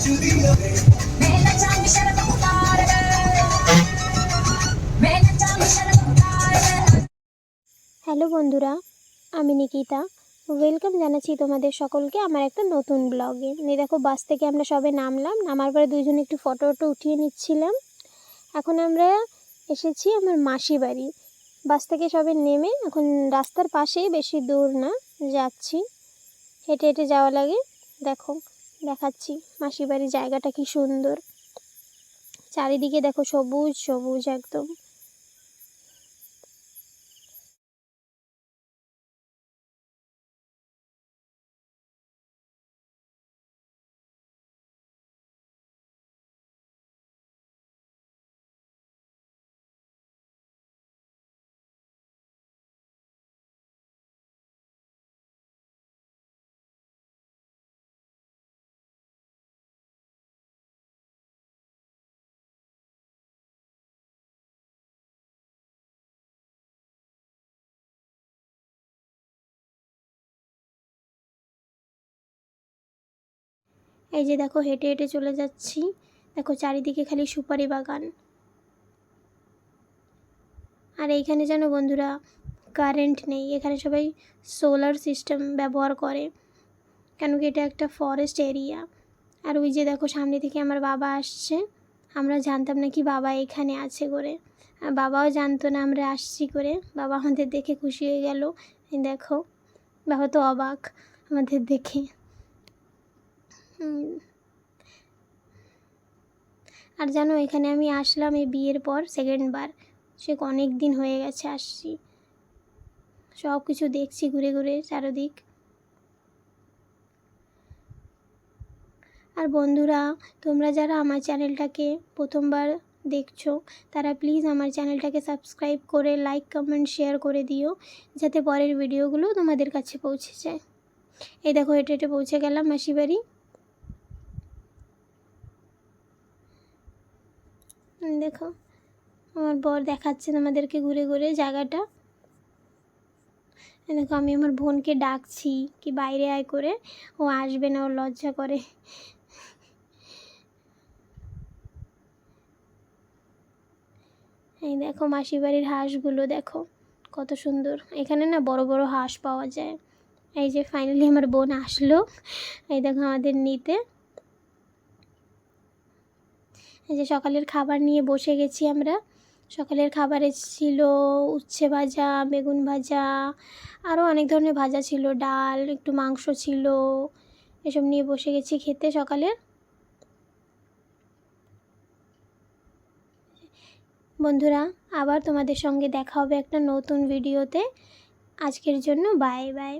Hello বন্ধুরা, আমি Nikita. Welcome জানাচ্ছি তোমাদের সকলকে আমার একটা নতুন ব্লগে। দেখো, বাস থেকে আমরা সবে নামলাম। নামার পরে দুইজনে একটু ফটো উঠিয়ে নিচ্ছিলাম। এখন আমরা এসেছি আমার মাসি বাড়ি। বাস থেকে সবে নেমে এখন রাস্তার পাশেই, বেশি দূর না, যাচ্ছি। হেঁটে হেঁটে যাওয়া লাগে। দেখো, দেখাচ্ছি মাসি বাড়ির জায়গাটা কি সুন্দর। চারিদিকে দেখো সবুজ সবুজ একদম। এই যে দেখো, হেঁটে হেঁটে চলে যাচ্ছি। দেখো চারিদিকে খালি সুপারি বাগান। আর এইখানে যেন বন্ধুরা কারেন্ট নেই, এখানে সবাই সোলার সিস্টেম ব্যবহার করে, কেন কি এটা একটা ফরেস্ট এরিয়া। আর ওই যে দেখো সামনে থেকে আমার বাবা আসছে। আমরা জানতাম না কি বাবা এখানে আছে করে, আর বাবাও জানতো না আমরা আসছি করে। বাবা আমাদের দেখে খুশি হয়ে গেল। দেখো, বাবা তো অবাক আমাদের দেখে। আর জানো, এখানে আমি আসলাম এই বিয়ের পর সেকেন্ড বার। সে অনেক দিন হয়ে গেছে আসছি। সব কিছু দেখছি ঘুরে ঘুরে চারদিক। আর বন্ধুরা, তোমরা যারা আমার চ্যানেলটাকে প্রথমবার দেখছো, তারা প্লিজ আমার চ্যানেলটাকে সাবস্ক্রাইব করে লাইক কমেন্ট শেয়ার করে দিও, যাতে পরের ভিডিওগুলো তোমাদের কাছে পৌঁছে যায়। এই দেখো, হেঁটে হেঁটে পৌঁছে গেলাম মাসি বাড়ি। দেখো, আমার বর দেখাচ্ছে তোমাদেরকে ঘুরে ঘুরে জায়গাটা। দেখো, আমি আমার বোনকে ডাকছি কি বাইরে আয় করে, ও আসবে না, ওর লজ্জা করে। এই দেখো মাসি বাড়ির হাঁসগুলো দেখো কত সুন্দর। এখানে না বড় বড় হাঁস পাওয়া যায়। এই যে ফাইনালি আমার বোন আসলো, এই দেখো আমাদের নিতে। এই যে সকালের খাবার নিয়ে বসে গেছি আমরা। সকালের খাবারে ছিল উচ্ছে ভাজা, বেগুন ভাজা, আরও অনেক ধরনের ভাজা ছিল, ডাল, একটু মাংস ছিল। এসব নিয়ে বসে গেছি খেতে সকালের। বন্ধুরা, আবার তোমাদের সঙ্গে দেখা হবে একটা নতুন ভিডিওতে। আজকের জন্য বাই বাই।